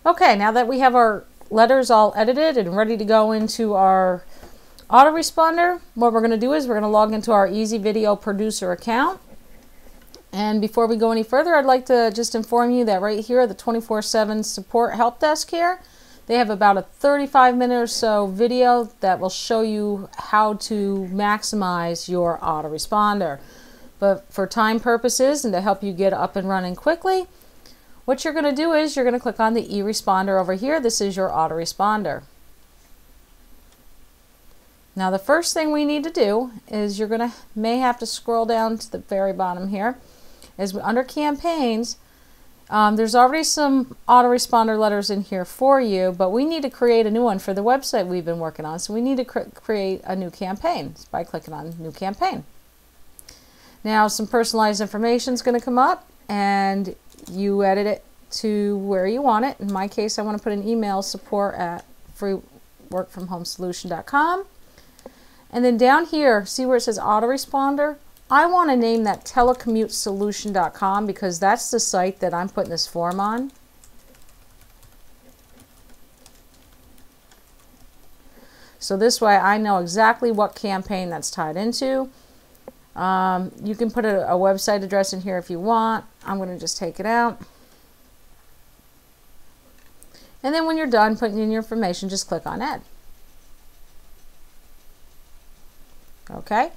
Okay, now that we have our letters all edited and ready to go into our autoresponder, what we're going to do is we're going to log into our Easy Video Producer account. And before we go any further, I'd like to just inform you that right here at the 24/7 support help desk here, they have about a 35-minute or so video that will show you how to maximize your autoresponder. But for time purposes and to help you get up and running quickly, what you're going to do is you're going to click on the e-responder over here. This is your autoresponder. Now the first thing we need to do is may have to scroll down to the very bottom here. Is under campaigns, there's already some autoresponder letters in here for you, but we need to create a new one for the website we've been working on. So we need to create a new campaign by clicking on New Campaign. Now some personalized information is going to come up and you edit it to where you want it. In my case, I want to put an email support at freeworkfromhomesolution.com. And then down here, see where it says autoresponder? I want to name that telecommutesolution.com because that's the site that I'm putting this form on. So this way I know exactly what campaign that's tied into. You can put a website address in here if you want. I'm going to just take it out. And then when you're done putting in your information, just click on Add. Okay.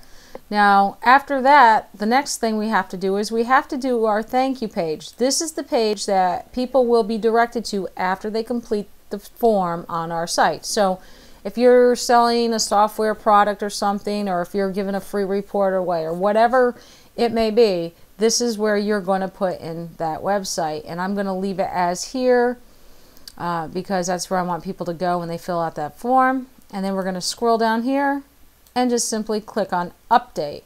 Now after that, the next thing we have to do is we have to do our thank you page. This is the page that people will be directed to after they complete the form on our site. So if you're selling a software product or something, or if you're giving a free report away or whatever it may be, this is where you're going to put in that website. And I'm going to leave it as here because that's where I want people to go when they fill out that form. And then we're going to scroll down here and just simply click on Update.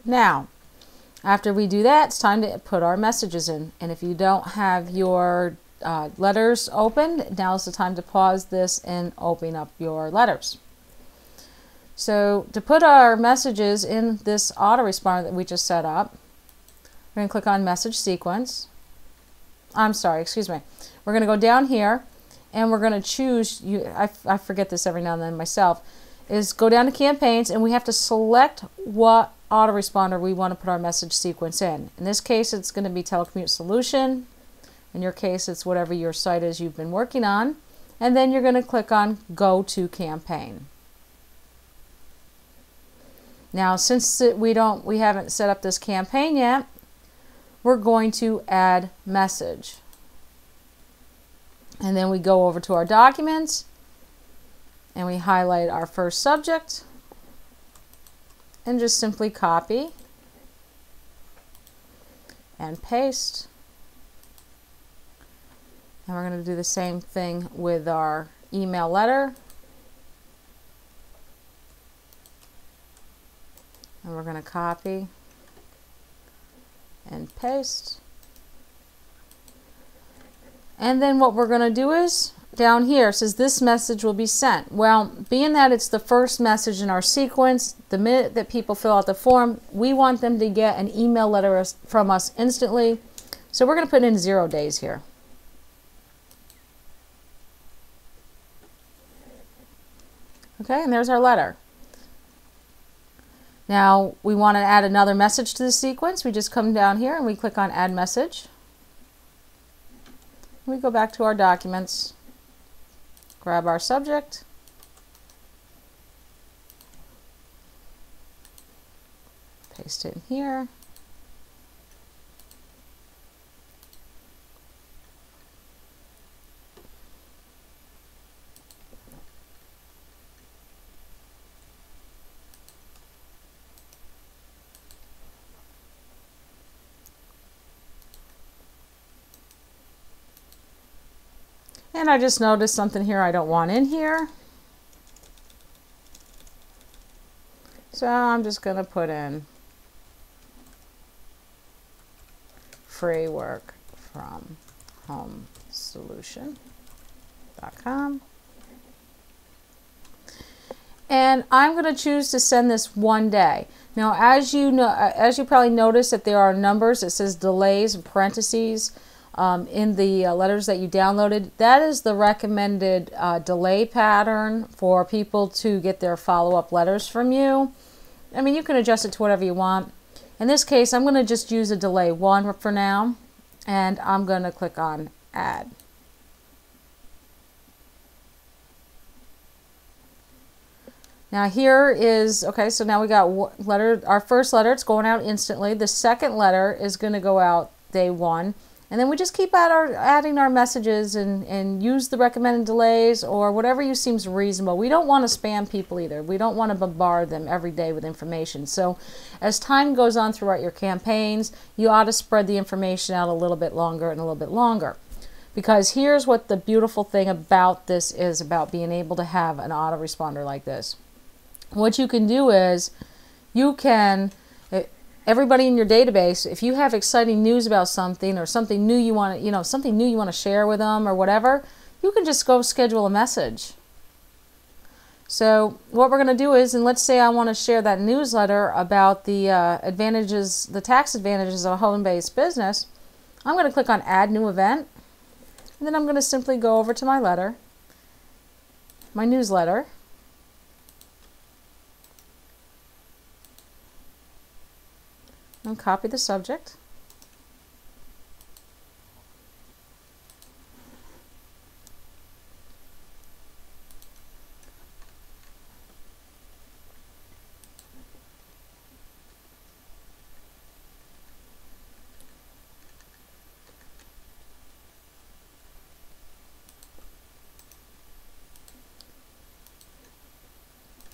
Now, after we do that, it's time to put our messages in. And if you don't have your letters opened, now is the time to pause this and open up your letters. So to put our messages in this autoresponder that we just set up, we're going to click on Message Sequence. I'm sorry, excuse me. We're going to go down here and we're going to choose, I forget this every now and then myself, is go down to Campaigns and we have to select what autoresponder we want to put our message sequence in. In this case, it's going to be Telecommute Solution. In your case, it's whatever your site is you've been working on. And then you're going to click on Go to Campaign. Now, since we haven't set up this campaign yet, we're going to add message. And then we go over to our documents and we highlight our first subject and just simply copy and paste. And we're going to do the same thing with our email letter. And we're going to copy and paste. And then what we're going to do is, down here it says this message will be sent. Well, being that it's the first message in our sequence, the minute that people fill out the form, we want them to get an email letter from us instantly. So we're going to put in 0 days here. Okay, and there's our letter. Now we want to add another message to the sequence. We just come down here and we click on Add Message. We go back to our documents, grab our subject, paste it in here. And I just noticed something here I don't want in here. So I'm just going to put in free work from home solution.com. And I'm going to choose to send this one day. Now, as you know, as you probably noticed that there are numbers, it says delays in parentheses in the letters that you downloaded. That is the recommended delay pattern for people to get their follow-up letters from you. I mean, you can adjust it to whatever you want. In this case, I'm going to just use a delay 1 for now, and I'm going to click on Add. Now here is, okay, so now we got letter, our first letter, it's going out instantly. The second letter is going to go out day 1. And then we just keep adding our messages and use the recommended delays or whatever you seems reasonable. We don't want to spam people either. We don't want to bombard them every day with information. So as time goes on throughout your campaigns, you ought to spread the information out a little bit longer and a little bit longer. Because here's what the beautiful thing about this is, about being able to have an autoresponder like this. What you can do is you can, everybody in your database, if you have exciting news about something or something new you want to, something new you want to share with them or whatever, you can just go schedule a message. So what we're going to do is, and let's say I want to share that newsletter about the advantages, the tax advantages of a home-based business, I'm going to click on Add New Event, and then I'm going to simply go over to my letter, my newsletter, and copy the subject.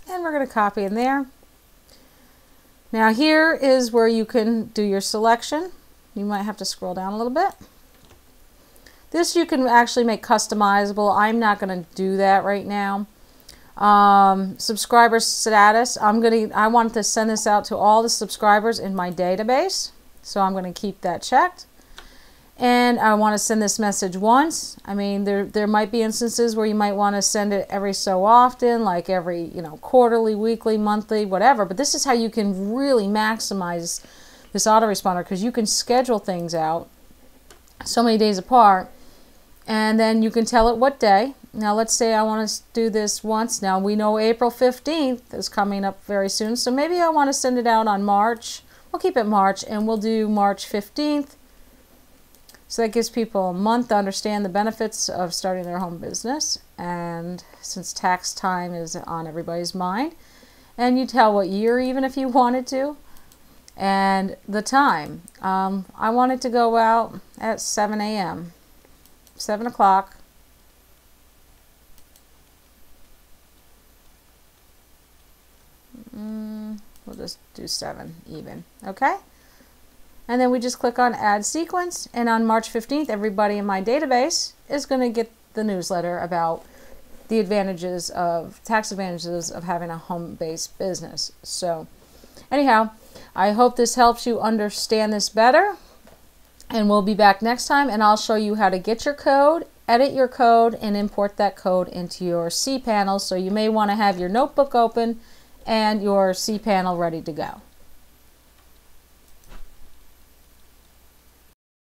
And we're going to copy in there. Now here is where you can do your selection. You might have to scroll down a little bit. This you can actually make customizable. I'm not going to do that right now. Subscriber status. I want to send this out to all the subscribers in my database. So I'm going to keep that checked. And I want to send this message once. I mean, there might be instances where you might want to send it every so often, like every, quarterly, weekly, monthly, whatever. But this is how you can really maximize this autoresponder, because you can schedule things out so many days apart, and then you can tell it what day. Now, let's say I want to do this once. Now, we know April 15th is coming up very soon, so maybe I want to send it out on March. We'll keep it March, and we'll do March 15th. So that gives people a month to understand the benefits of starting their home business, and since tax time is on everybody's mind, and you tell what year even if you wanted to, and the time. I want it to go out at 7 a.m., 7 o'clock. We'll just do 7 even, okay? And then we just click on Add Sequence, and on March 15th, everybody in my database is going to get the newsletter about the tax advantages of having a home-based business. So anyhow, I hope this helps you understand this better, and we'll be back next time, and I'll show you how to get your code, edit your code, and import that code into your cPanel. So you may want to have your notebook open and your cPanel ready to go.